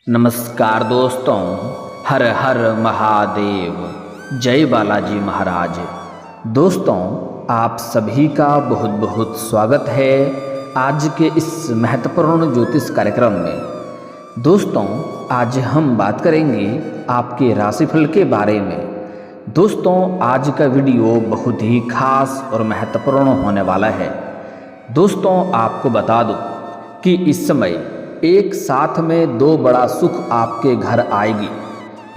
नमस्कार दोस्तों, हर हर महादेव, जय बालाजी महाराज। दोस्तों, आप सभी का बहुत बहुत स्वागत है आज के इस महत्वपूर्ण ज्योतिष कार्यक्रम में। दोस्तों, आज हम बात करेंगे आपके राशिफल के बारे में। दोस्तों, आज का वीडियो बहुत ही खास और महत्वपूर्ण होने वाला है। दोस्तों, आपको बता दूं कि इस समय एक साथ में दो बड़ा सुख आपके घर आएगी।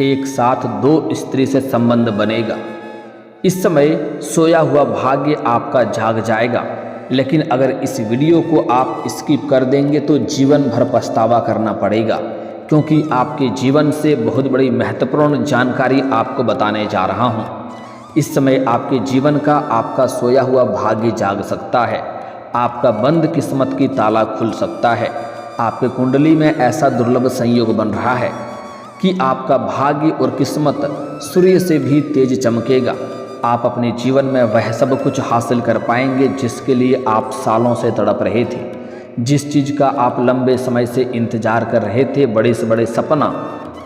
एक साथ दो स्त्री से संबंध बनेगा। इस समय सोया हुआ भाग्य आपका जाग जाएगा। लेकिन अगर इस वीडियो को आप स्किप कर देंगे तो जीवन भर पछतावा करना पड़ेगा, क्योंकि आपके जीवन से बहुत बड़ी महत्वपूर्ण जानकारी आपको बताने जा रहा हूँ। इस समय आपके जीवन का आपका सोया हुआ भाग्य जाग सकता है। आपका बंद किस्मत की ताला खुल सकता है। आपके कुंडली में ऐसा दुर्लभ संयोग बन रहा है कि आपका भाग्य और किस्मत सूर्य से भी तेज चमकेगा। आप अपने जीवन में वह सब कुछ हासिल कर पाएंगे जिसके लिए आप सालों से तड़प रहे थे, जिस चीज़ का आप लंबे समय से इंतजार कर रहे थे। बड़े से बड़े सपना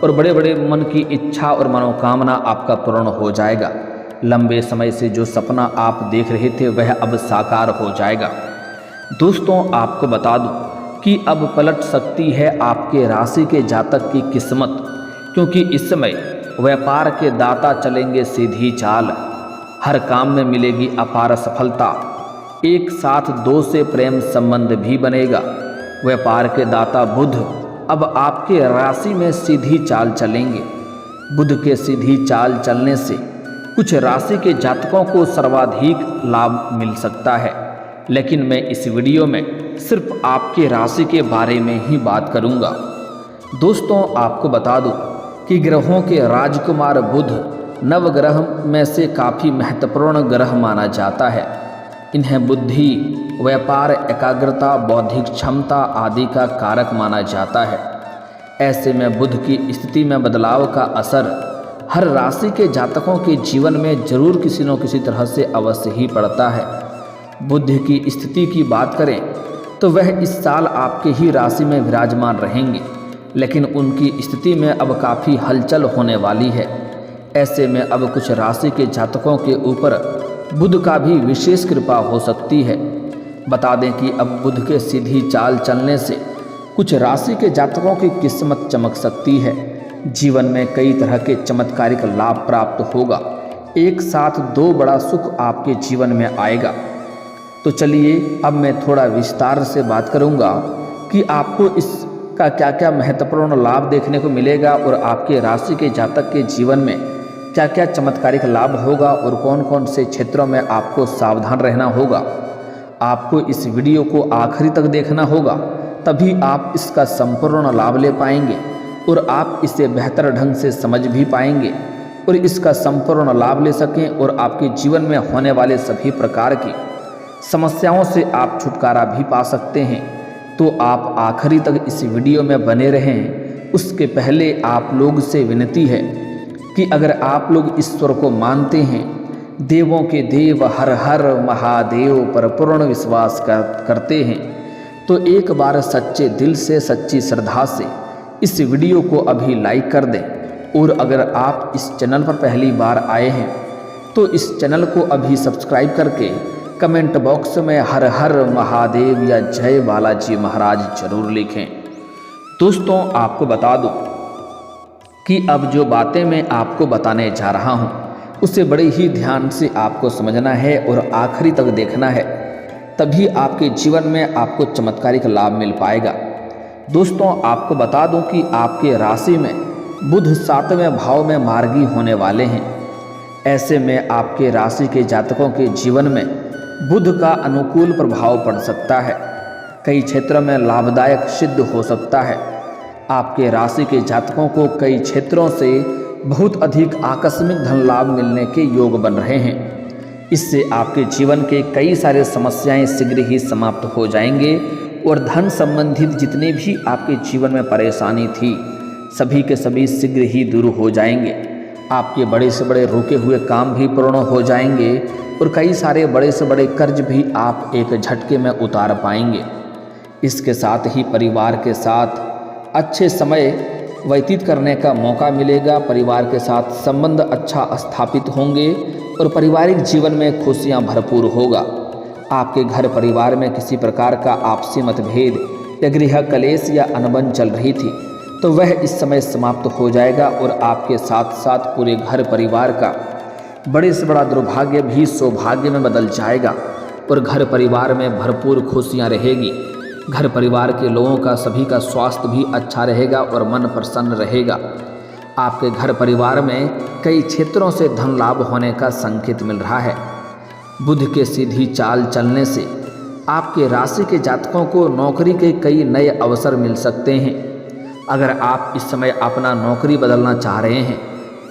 और बड़े बड़े मन की इच्छा और मनोकामना आपका पूर्ण हो जाएगा। लंबे समय से जो सपना आप देख रहे थे वह अब साकार हो जाएगा। दोस्तों, आपको बता दूं कि अब पलट सकती है आपके राशि के जातक की किस्मत, क्योंकि इस समय व्यापार के दाता चलेंगे सीधी चाल। हर काम में मिलेगी अपार सफलता। एक साथ दो से प्रेम संबंध भी बनेगा। व्यापार के दाता बुध अब आपके राशि में सीधी चाल चलेंगे। बुध के सीधी चाल चलने से कुछ राशि के जातकों को सर्वाधिक लाभ मिल सकता है। लेकिन मैं इस वीडियो में सिर्फ आपके राशि के बारे में ही बात करूंगा। दोस्तों, आपको बता दूं कि ग्रहों के राजकुमार बुध नवग्रह में से काफ़ी महत्वपूर्ण ग्रह माना जाता है। इन्हें बुद्धि, व्यापार, एकाग्रता, बौद्धिक क्षमता आदि का कारक माना जाता है। ऐसे में बुध की स्थिति में बदलाव का असर हर राशि के जातकों के जीवन में जरूर किसी न किसी तरह से अवश्य ही पड़ता है। बुध की स्थिति की बात करें तो वह इस साल आपके ही राशि में विराजमान रहेंगे, लेकिन उनकी स्थिति में अब काफ़ी हलचल होने वाली है। ऐसे में अब कुछ राशि के जातकों के ऊपर बुध का भी विशेष कृपा हो सकती है। बता दें कि अब बुध के सीधी चाल चलने से कुछ राशि के जातकों की किस्मत चमक सकती है। जीवन में कई तरह के चमत्कारिक लाभ प्राप्त होगा। एक साथ दो बड़ा सुख आपके जीवन में आएगा। तो चलिए अब मैं थोड़ा विस्तार से बात करूंगा कि आपको इसका क्या क्या महत्वपूर्ण लाभ देखने को मिलेगा और आपके राशि के जातक के जीवन में क्या क्या चमत्कारिक लाभ होगा और कौन कौन से क्षेत्रों में आपको सावधान रहना होगा। आपको इस वीडियो को आखिरी तक देखना होगा, तभी आप इसका संपूर्ण लाभ ले पाएंगे और आप इसे बेहतर ढंग से समझ भी पाएंगे और इसका संपूर्ण लाभ ले सकें और आपके जीवन में होने वाले सभी प्रकार की समस्याओं से आप छुटकारा भी पा सकते हैं। तो आप आखिरी तक इस वीडियो में बने रहें। उसके पहले आप लोग से विनती है कि अगर आप लोग ईश्वर को मानते हैं, देवों के देव हर हर महादेव पर पूर्ण विश्वास करते हैं, तो एक बार सच्चे दिल से, सच्ची श्रद्धा से इस वीडियो को अभी लाइक कर दें। और अगर आप इस चैनल पर पहली बार आए हैं तो इस चैनल को अभी सब्सक्राइब करके कमेंट बॉक्स में हर हर महादेव या जय बालाजी महाराज जरूर लिखें। दोस्तों, आपको बता दूं कि अब जो बातें मैं आपको बताने जा रहा हूं उसे बड़े ही ध्यान से आपको समझना है और आखिरी तक देखना है, तभी आपके जीवन में आपको चमत्कारिक लाभ मिल पाएगा। दोस्तों, आपको बता दूं कि आपके राशि में बुध 7वें भाव में मार्गी होने वाले हैं। ऐसे में आपके राशि के जातकों के जीवन में बुध का अनुकूल प्रभाव पड़ सकता है। कई क्षेत्रों में लाभदायक सिद्ध हो सकता है। आपके राशि के जातकों को कई क्षेत्रों से बहुत अधिक आकस्मिक धन लाभ मिलने के योग बन रहे हैं। इससे आपके जीवन के कई सारे समस्याएं शीघ्र ही समाप्त हो जाएंगे और धन संबंधित जितने भी आपके जीवन में परेशानी थी सभी के सभी शीघ्र ही दूर हो जाएंगे। आपके बड़े से बड़े रुके हुए काम भी पूर्ण हो जाएंगे और कई सारे बड़े से बड़े कर्ज भी आप एक झटके में उतार पाएंगे। इसके साथ ही परिवार के साथ अच्छे समय व्यतीत करने का मौका मिलेगा। परिवार के साथ संबंध अच्छा स्थापित होंगे और पारिवारिक जीवन में खुशियां भरपूर होगा। आपके घर परिवार में किसी प्रकार का आपसी मतभेद या गृह कलेश या अनबन चल रही थी तो वह इस समय समाप्त हो जाएगा और आपके साथ साथ पूरे घर परिवार का बड़े से बड़ा दुर्भाग्य भी सौभाग्य में बदल जाएगा और घर परिवार में भरपूर खुशियां रहेगी। घर परिवार के लोगों का सभी का स्वास्थ्य भी अच्छा रहेगा और मन प्रसन्न रहेगा। आपके घर परिवार में कई क्षेत्रों से धन लाभ होने का संकेत मिल रहा है। बुध के सीधी चाल चलने से आपके राशि के जातकों को नौकरी के कई नए अवसर मिल सकते हैं। अगर आप इस समय अपना नौकरी बदलना चाह रहे हैं,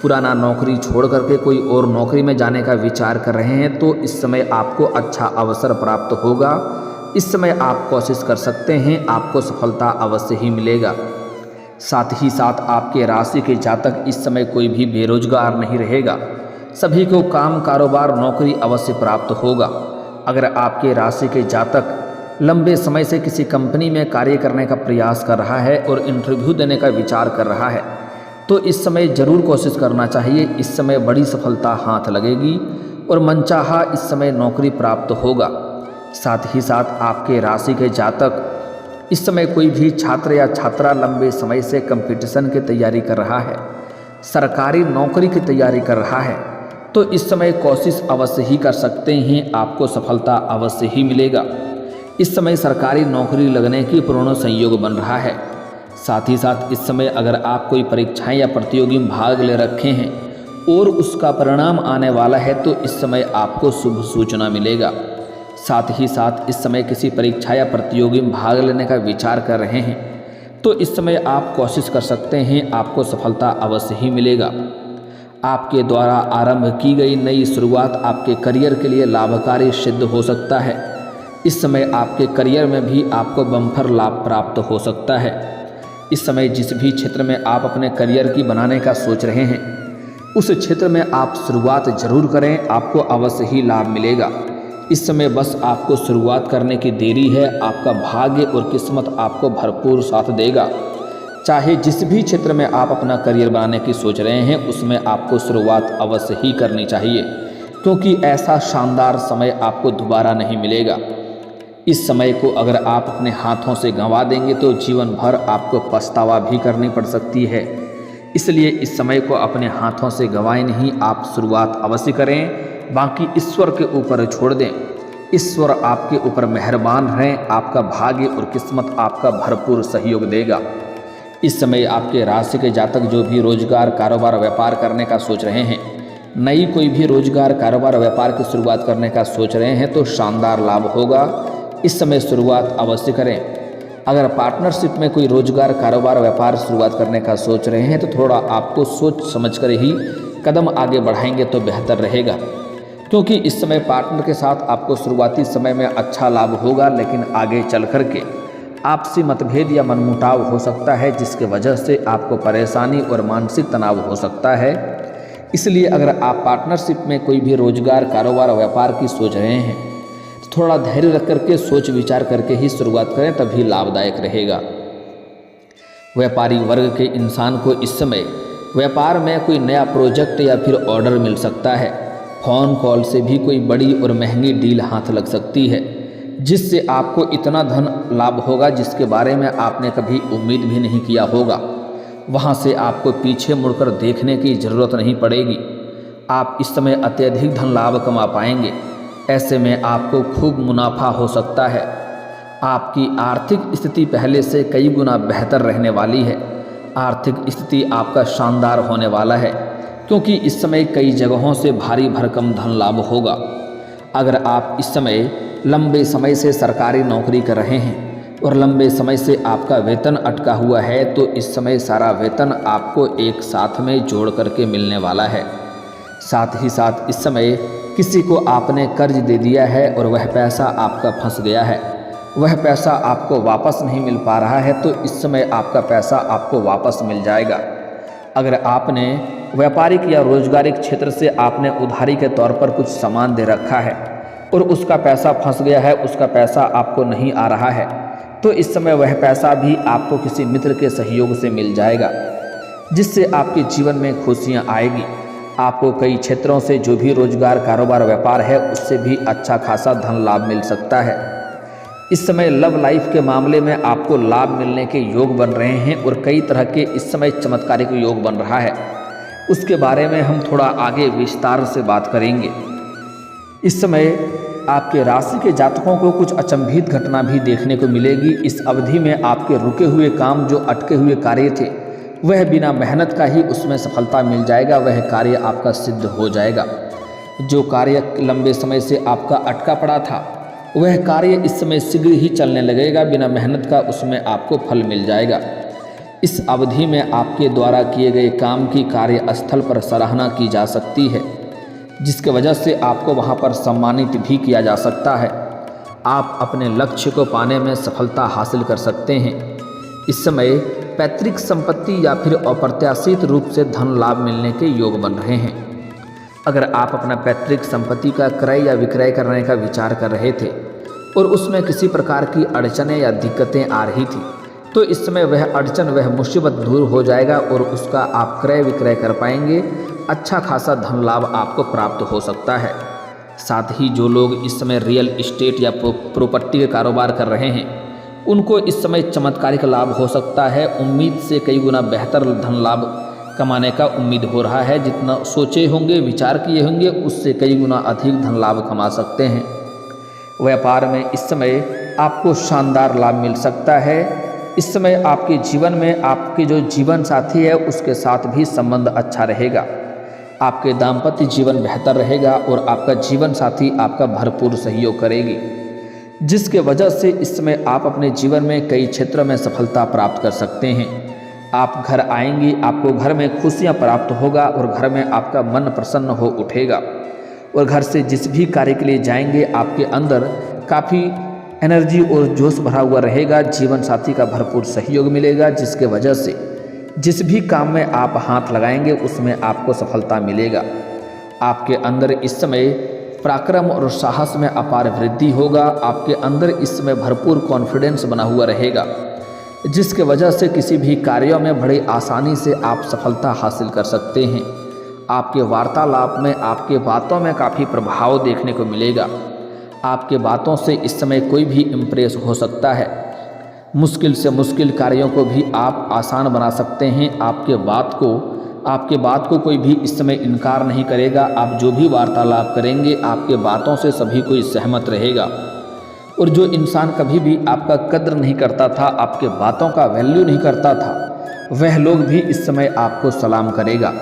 पुराना नौकरी छोड़ करके कोई और नौकरी में जाने का विचार कर रहे हैं तो इस समय आपको अच्छा अवसर प्राप्त होगा। इस समय आप कोशिश कर सकते हैं, आपको सफलता अवश्य ही मिलेगा। साथ ही साथ आपके राशि के जातक इस समय कोई भी बेरोजगार नहीं रहेगा। सभी को काम कारोबार नौकरी अवश्य प्राप्त होगा। अगर आपके राशि के जातक लंबे समय से किसी कंपनी में कार्य करने का प्रयास कर रहा है और इंटरव्यू देने का विचार कर रहा है तो इस समय ज़रूर कोशिश करना चाहिए। इस समय बड़ी सफलता हाथ लगेगी और मनचाहा इस समय नौकरी प्राप्त होगा। साथ ही साथ आपके राशि के जातक इस समय कोई भी छात्र या छात्रा लंबे समय से कंपटीशन की तैयारी कर रहा है, सरकारी नौकरी की तैयारी कर रहा है तो इस समय कोशिश अवश्य ही कर सकते हैं, आपको सफलता अवश्य ही मिलेगा। इस समय सरकारी नौकरी लगने की पूर्ण संयोग बन रहा है। साथ ही साथ इस समय अगर आप कोई परीक्षाएं या प्रतियोगी में भाग ले रखे हैं और उसका परिणाम आने वाला है तो इस समय आपको शुभ सूचना मिलेगा। साथ ही साथ इस समय किसी परीक्षा या प्रतियोगी में भाग लेने का विचार कर रहे हैं तो इस समय आप कोशिश कर सकते हैं, आपको सफलता अवश्य ही मिलेगा। आपके द्वारा आरंभ की गई नई शुरुआत आपके करियर के लिए लाभकारी सिद्ध हो सकता है। इस समय आपके करियर में भी आपको बम्पर लाभ प्राप्त हो सकता है। इस समय जिस भी क्षेत्र में आप अपने करियर की बनाने का सोच रहे हैं उस क्षेत्र में आप शुरुआत जरूर करें, आपको अवश्य ही लाभ मिलेगा। इस समय बस आपको शुरुआत करने की देरी है, आपका भाग्य और किस्मत आपको भरपूर साथ देगा। चाहे जिस भी क्षेत्र में आप अपना करियर बनाने की सोच रहे हैं उसमें आपको शुरुआत अवश्य ही करनी चाहिए क्योंकि ऐसा शानदार समय आपको दोबारा नहीं मिलेगा। इस समय को अगर आप अपने हाथों से गंवा देंगे तो जीवन भर आपको पछतावा भी करनी पड़ सकती है। इसलिए इस समय को अपने हाथों से गंवाएं नहीं, आप शुरुआत अवश्य करें, बाकी ईश्वर के ऊपर छोड़ दें। ईश्वर आपके ऊपर मेहरबान रहें, आपका भाग्य और किस्मत आपका भरपूर सहयोग देगा। इस समय आपके राशि के जातक जो भी रोजगार कारोबार व्यापार करने का सोच रहे हैं, नई कोई भी रोजगार कारोबार व्यापार की शुरुआत करने का सोच रहे हैं तो शानदार लाभ होगा। इस समय शुरुआत अवश्य करें। अगर पार्टनरशिप में कोई रोजगार कारोबार व्यापार शुरुआत करने का सोच रहे हैं तो थोड़ा आपको सोच समझकर ही कदम आगे बढ़ाएंगे तो बेहतर रहेगा क्योंकि इस समय पार्टनर के साथ आपको शुरुआती समय में अच्छा लाभ होगा लेकिन आगे चल कर के आपसी मतभेद या मनमुटाव हो सकता है जिसके वजह से आपको परेशानी और मानसिक तनाव हो सकता है। इसलिए अगर आप पार्टनरशिप में कोई भी रोजगार कारोबार व्यापार की सोच रहे हैं तो थोड़ा धैर्य रख करके सोच विचार करके ही शुरुआत करें, तभी लाभदायक रहेगा। व्यापारी वर्ग के इंसान को इस समय व्यापार में कोई नया प्रोजेक्ट या फिर ऑर्डर मिल सकता है। फ़ोन कॉल से भी कोई बड़ी और महंगी डील हाथ लग सकती है जिससे आपको इतना धन लाभ होगा जिसके बारे में आपने कभी उम्मीद भी नहीं किया होगा। वहाँ से आपको पीछे मुड़कर देखने की ज़रूरत नहीं पड़ेगी। आप इस समय अत्यधिक धन लाभ कमा पाएंगे। ऐसे में आपको खूब मुनाफा हो सकता है। आपकी आर्थिक स्थिति पहले से कई गुना बेहतर रहने वाली है। आर्थिक स्थिति आपका शानदार होने वाला है क्योंकि इस समय कई जगहों से भारी भरकम धन लाभ होगा। अगर आप इस समय लंबे समय से सरकारी नौकरी कर रहे हैं और लंबे समय से आपका वेतन अटका हुआ है तो इस समय सारा वेतन आपको एक साथ में जोड़ करके मिलने वाला है। साथ ही साथ इस समय किसी को आपने कर्ज दे दिया है और वह पैसा आपका फंस गया है, वह पैसा आपको वापस नहीं मिल पा रहा है तो इस समय आपका पैसा आपको वापस मिल जाएगा। अगर आपने व्यापारिक या रोजगारिक क्षेत्र से आपने उधारी के तौर पर कुछ सामान दे रखा है और उसका पैसा फंस गया है, उसका पैसा आपको नहीं आ रहा है तो इस समय वह पैसा भी आपको किसी मित्र के सहयोग से मिल जाएगा। जिससे आपके जीवन में खुशियाँ आएगी। आपको कई क्षेत्रों से जो भी रोजगार, कारोबार, व्यापार है उससे भी अच्छा खासा धन लाभ मिल सकता है। इस समय लव लाइफ के मामले में आपको लाभ मिलने के योग बन रहे हैं और कई तरह के इस समय चमत्कारिक योग बन रहा है। उसके बारे में हम थोड़ा आगे विस्तार से बात करेंगे। इस समय आपके राशि के जातकों को कुछ अचंभित घटना भी देखने को मिलेगी। इस अवधि में आपके रुके हुए काम, जो अटके हुए कार्य थे, वह बिना मेहनत का ही उसमें सफलता मिल जाएगा। वह कार्य आपका सिद्ध हो जाएगा। जो कार्य लंबे समय से आपका अटका पड़ा था, वह कार्य इस समय शीघ्र ही चलने लगेगा। बिना मेहनत का उसमें आपको फल मिल जाएगा। इस अवधि में आपके द्वारा किए गए काम की कार्यस्थल पर सराहना की जा सकती है, जिसकी वजह से आपको वहां पर सम्मानित भी किया जा सकता है। आप अपने लक्ष्य को पाने में सफलता हासिल कर सकते हैं। इस समय पैतृक संपत्ति या फिर अप्रत्याशित रूप से धन लाभ मिलने के योग बन रहे हैं। अगर आप अपना पैतृक संपत्ति का क्रय या विक्रय करने का विचार कर रहे थे और उसमें किसी प्रकार की अड़चनें या दिक्कतें आ रही थी, तो इस समय वह अड़चन, वह मुसीबत दूर हो जाएगा और उसका आप क्रय विक्रय कर पाएंगे। अच्छा खासा धन लाभ आपको प्राप्त हो सकता है। साथ ही जो लोग इस समय रियल इस्टेट या प्रॉपर्टी के कारोबार कर रहे हैं, उनको इस समय चमत्कारिक लाभ हो सकता है। उम्मीद से कई गुना बेहतर धन लाभ कमाने का उम्मीद हो रहा है। जितना सोचे होंगे, विचार किए होंगे, उससे कई गुना अधिक धन लाभ कमा सकते हैं। व्यापार में इस समय आपको शानदार लाभ मिल सकता है। इस समय आपके जीवन में आपके जो जीवन साथी है उसके साथ भी संबंध अच्छा रहेगा। आपके दाम्पत्य जीवन बेहतर रहेगा और आपका जीवन साथी आपका भरपूर सहयोग करेगी, जिसके वजह से इस समय आप अपने जीवन में कई क्षेत्रों में सफलता प्राप्त कर सकते हैं। आप घर आएंगी, आपको घर में खुशियां प्राप्त होगा और घर में आपका मन प्रसन्न हो उठेगा और घर से जिस भी कार्य के लिए जाएंगे आपके अंदर काफ़ी एनर्जी और जोश भरा हुआ रहेगा। जीवन साथी का भरपूर सहयोग मिलेगा, जिसके वजह से जिस भी काम में आप हाथ लगाएंगे उसमें आपको सफलता मिलेगा। आपके अंदर इस समय पराक्रम और साहस में अपार वृद्धि होगा। आपके अंदर इस समय भरपूर कॉन्फिडेंस बना हुआ रहेगा, जिसके वजह से किसी भी कार्यों में बड़ी आसानी से आप सफलता हासिल कर सकते हैं। आपके वार्तालाप में, आपके बातों में काफ़ी प्रभाव देखने को मिलेगा। आपके बातों से इस समय कोई भी इम्प्रेस हो सकता है। मुश्किल से मुश्किल कार्यों को भी आप आसान बना सकते हैं। आपके बात को कोई भी इस समय इनकार नहीं करेगा। आप जो भी वार्तालाप करेंगे, आपके बातों से सभी कोई सहमत रहेगा और जो इंसान कभी भी आपका कद्र नहीं करता था, आपके बातों का वैल्यू नहीं करता था, वह लोग भी इस समय आपको सलाम करेगा।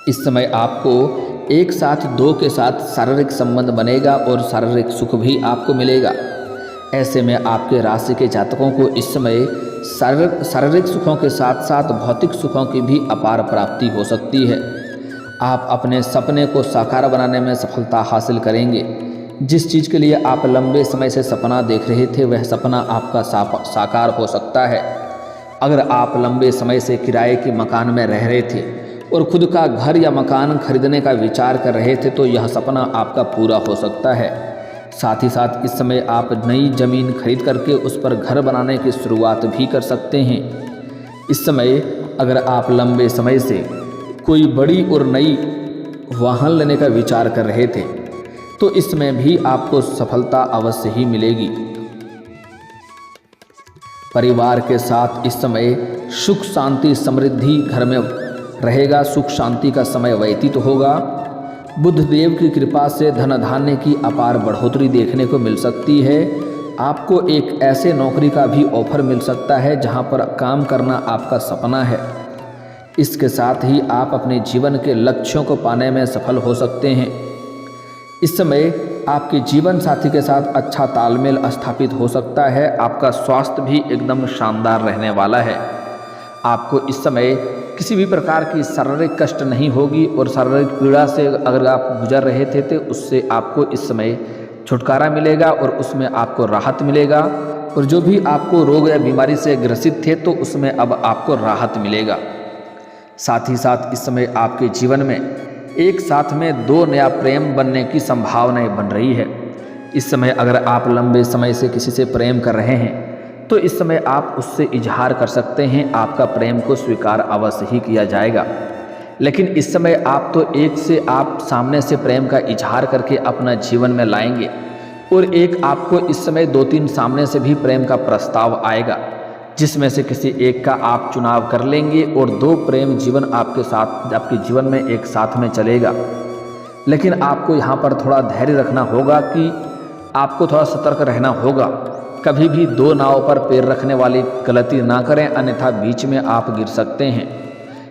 इस समय आपको एक साथ दो के साथ शारीरिक संबंध बनेगा और शारीरिक सुख भी आपको मिलेगा। ऐसे में आपके राशि के जातकों को इस समय शारीरिक सुखों के साथ साथ भौतिक सुखों की भी अपार प्राप्ति हो सकती है। आप अपने सपने को साकार बनाने में सफलता हासिल करेंगे। जिस चीज़ के लिए आप लंबे समय से सपना देख रहे थे, वह सपना आपका साकार हो सकता है। अगर आप लंबे समय से किराए के मकान में रह रहे थे और खुद का घर या मकान खरीदने का विचार कर रहे थे, तो यह सपना आपका पूरा हो सकता है। साथ ही साथ इस समय आप नई ज़मीन खरीद करके उस पर घर बनाने की शुरुआत भी कर सकते हैं। इस समय अगर आप लंबे समय से कोई बड़ी और नई वाहन लेने का विचार कर रहे थे, तो इसमें भी आपको सफलता अवश्य ही मिलेगी। परिवार के साथ इस समय सुख शांति समृद्धि घर में रहेगा। सुख शांति का समय व्यतीत होगा। बुध देव की कृपा से धन धान्य की अपार बढ़ोतरी देखने को मिल सकती है। आपको एक ऐसे नौकरी का भी ऑफर मिल सकता है जहां पर काम करना आपका सपना है। इसके साथ ही आप अपने जीवन के लक्ष्यों को पाने में सफल हो सकते हैं। इस समय आपके जीवन साथी के साथ अच्छा तालमेल स्थापित हो सकता है। आपका स्वास्थ्य भी एकदम शानदार रहने वाला है। आपको इस समय किसी भी प्रकार की शारीरिक कष्ट नहीं होगी और शारीरिक पीड़ा से अगर आप गुजर रहे थे तो उससे आपको इस समय छुटकारा मिलेगा और उसमें आपको राहत मिलेगा। और जो भी आपको रोग या बीमारी से ग्रसित थे तो उसमें अब आपको राहत मिलेगा। साथ ही साथ इस समय आपके जीवन में एक साथ में दो नया प्रेम बनने की संभावनाएं बन रही है। इस समय अगर आप लंबे समय से किसी से प्रेम कर रहे हैं तो इस समय आप उससे इजहार कर सकते हैं, आपका प्रेम को स्वीकार अवश्य ही किया जाएगा। लेकिन इस समय आप तो एक से आप सामने से प्रेम का इजहार करके अपना जीवन में लाएंगे और एक आपको इस समय 2-3 सामने से भी प्रेम का प्रस्ताव आएगा, जिसमें से किसी एक का आप चुनाव कर लेंगे और 2 प्रेम जीवन आपके साथ आपके जीवन में एक साथ में चलेगा। लेकिन आपको यहाँ पर थोड़ा धैर्य रखना होगा कि आपको थोड़ा सतर्क रहना होगा, कभी भी 2 नाव पर पैर रखने वाली गलती ना करें, अन्यथा बीच में आप गिर सकते हैं।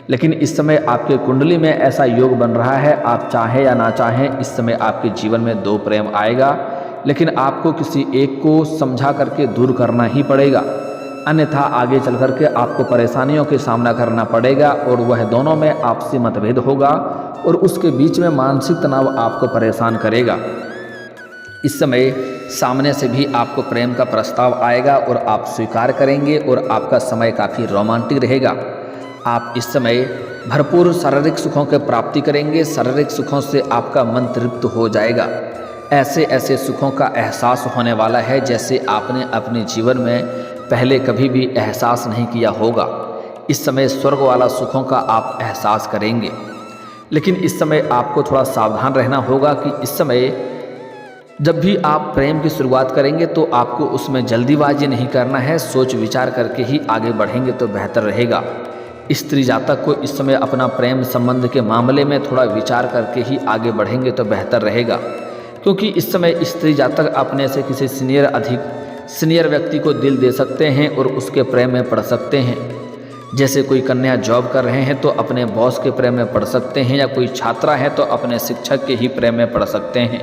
लेकिन इस समय आपके कुंडली में ऐसा योग बन रहा है, आप चाहें या ना चाहें इस समय आपके जीवन में 2 प्रेम आएगा, लेकिन आपको किसी एक को समझा करके दूर करना ही पड़ेगा, अन्यथा आगे चल करके आपको परेशानियों के सामना करना पड़ेगा और वह दोनों में आपसी मतभेद होगा और उसके बीच में मानसिक तनाव आपको परेशान करेगा। इस समय सामने से भी आपको प्रेम का प्रस्ताव आएगा और आप स्वीकार करेंगे और आपका समय काफ़ी रोमांटिक रहेगा। आप इस समय भरपूर शारीरिक सुखों की प्राप्ति करेंगे, शारीरिक सुखों से आपका मन तृप्त हो जाएगा। ऐसे ऐसे सुखों का एहसास होने वाला है जैसे आपने अपने जीवन में पहले कभी भी एहसास नहीं किया होगा। इस समय स्वर्ग वाला सुखों का आप एहसास करेंगे। लेकिन इस समय आपको थोड़ा सावधान रहना होगा कि इस समय जब भी आप प्रेम की शुरुआत करेंगे तो आपको उसमें जल्दीबाजी नहीं करना है, सोच विचार करके ही आगे बढ़ेंगे तो बेहतर रहेगा। स्त्री जातक को इस समय अपना प्रेम संबंध के मामले में थोड़ा विचार करके ही आगे बढ़ेंगे तो बेहतर रहेगा, क्योंकि इस समय स्त्री जातक अपने से किसी सीनियर व्यक्ति को दिल दे सकते हैं और उसके प्रेम में पड़ सकते हैं। जैसे कोई कन्या जॉब कर रहे हैं तो अपने बॉस के प्रेम में पड़ सकते हैं, या कोई छात्रा है तो अपने शिक्षक के ही प्रेम में पड़ सकते हैं।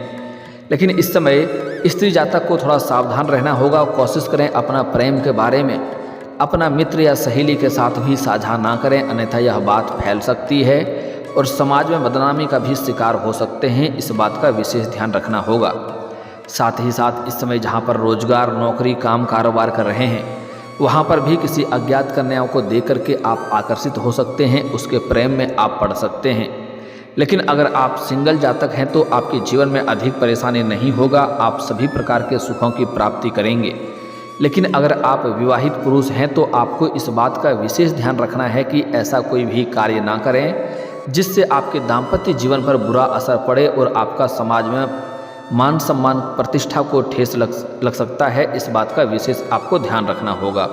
लेकिन इस समय स्त्री जातक को थोड़ा सावधान रहना होगा। कोशिश करें अपना प्रेम के बारे में अपना मित्र या सहेली के साथ भी साझा ना करें, अन्यथा यह बात फैल सकती है और समाज में बदनामी का भी शिकार हो सकते हैं। इस बात का विशेष ध्यान रखना होगा। साथ ही साथ इस समय जहाँ पर रोजगार, नौकरी, काम, कारोबार कर रहे हैं वहाँ पर भी किसी अज्ञात कन्याओं को देख करके आप आकर्षित हो सकते हैं, उसके प्रेम में आप पड़ सकते हैं। लेकिन अगर आप सिंगल जातक हैं तो आपके जीवन में अधिक परेशानी नहीं होगा, आप सभी प्रकार के सुखों की प्राप्ति करेंगे। लेकिन अगर आप विवाहित पुरुष हैं तो आपको इस बात का विशेष ध्यान रखना है कि ऐसा कोई भी कार्य ना करें जिससे आपके दाम्पत्य जीवन पर बुरा असर पड़े और आपका समाज में मान सम्मान, प्रतिष्ठा को ठेस लग सकता है। इस बात का विशेष आपको ध्यान रखना होगा।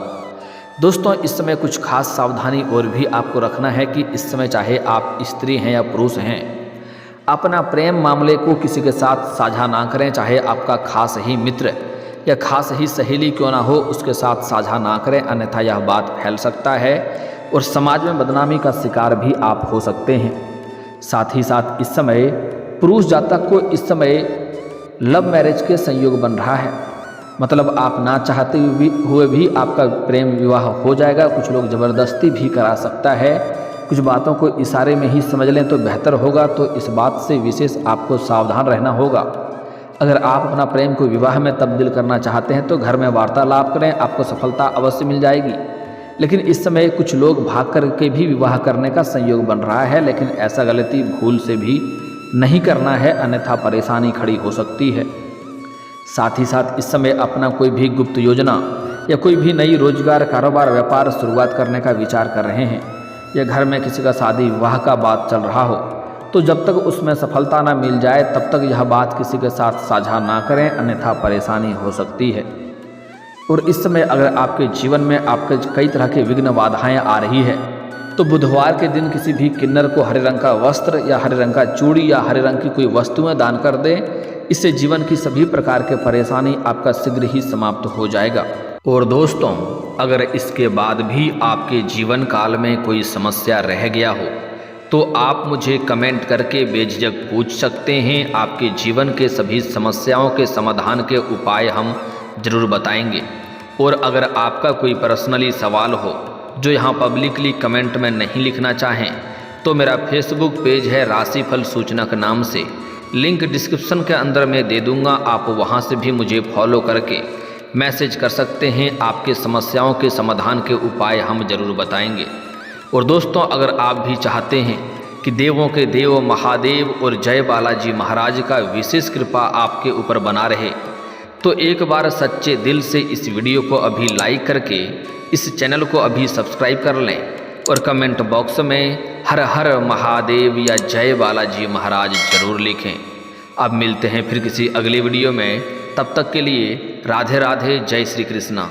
दोस्तों, इस समय कुछ खास सावधानी और भी आपको रखना है कि इस समय चाहे आप स्त्री हैं या पुरुष हैं, अपना प्रेम मामले को किसी के साथ साझा ना करें। चाहे आपका खास ही मित्र या खास ही सहेली क्यों ना हो, उसके साथ साझा ना करें, अन्यथा यह बात फैल सकता है और समाज में बदनामी का शिकार भी आप हो सकते हैं। साथ ही साथ इस समय पुरुष जातक को इस समय लव मैरिज के संयोग बन रहा है, मतलब आप ना चाहते हुए भी आपका प्रेम विवाह हो जाएगा। कुछ लोग ज़बरदस्ती भी करा सकता है। कुछ बातों को इशारे में ही समझ लें तो बेहतर होगा। तो इस बात से विशेष आपको सावधान रहना होगा। अगर आप अपना प्रेम को विवाह में तब्दील करना चाहते हैं तो घर में वार्तालाप करें, आपको सफलता अवश्य मिल जाएगी। लेकिन इस समय कुछ लोग भाग करके भी विवाह करने का संयोग बन रहा है, लेकिन ऐसा गलती भूल से भी नहीं करना है, अन्यथा परेशानी खड़ी हो सकती है। साथ ही साथ इस समय अपना कोई भी गुप्त योजना या कोई भी नई रोजगार, कारोबार, व्यापार शुरुआत करने का विचार कर रहे हैं, या घर में किसी का शादी विवाह का बात चल रहा हो, तो जब तक उसमें सफलता ना मिल जाए तब तक यह बात किसी के साथ साझा ना करें, अन्यथा परेशानी हो सकती है। और इस समय अगर आपके जीवन में आपके कई तरह के विघ्न बाधाएं आ रही है तो बुधवार के दिन किसी भी किन्नर को हरे रंग का वस्त्र या हरे रंग का चूड़ी या हरे रंग की कोई वस्तुएं दान कर दें। इससे जीवन की सभी प्रकार के परेशानी आपका शीघ्र ही समाप्त हो जाएगा। और दोस्तों, अगर इसके बाद भी आपके जीवन काल में कोई समस्या रह गया हो तो आप मुझे कमेंट करके बेझिझक पूछ सकते हैं। आपके जीवन के सभी समस्याओं के समाधान के उपाय हम जरूर बताएंगे। और अगर आपका कोई पर्सनली सवाल हो जो यहाँ पब्लिकली कमेंट में नहीं लिखना चाहें तो मेरा फेसबुक पेज है राशिफल सूचनक नाम से, लिंक डिस्क्रिप्शन के अंदर मैं दे दूँगा। आप वहाँ से भी मुझे फॉलो करके मैसेज कर सकते हैं। आपके समस्याओं के समाधान के उपाय हम जरूर बताएंगे। और दोस्तों, अगर आप भी चाहते हैं कि देवों के देव महादेव और जय बालाजी महाराज का विशेष कृपा आपके ऊपर बना रहे तो एक बार सच्चे दिल से इस वीडियो को अभी लाइक करके इस चैनल को अभी सब्सक्राइब कर लें और कमेंट बॉक्स में हर हर महादेव या जय बालाजी महाराज जरूर लिखें। अब मिलते हैं फिर किसी अगले वीडियो में, तब तक के लिए राधे राधे, जय श्री कृष्णा।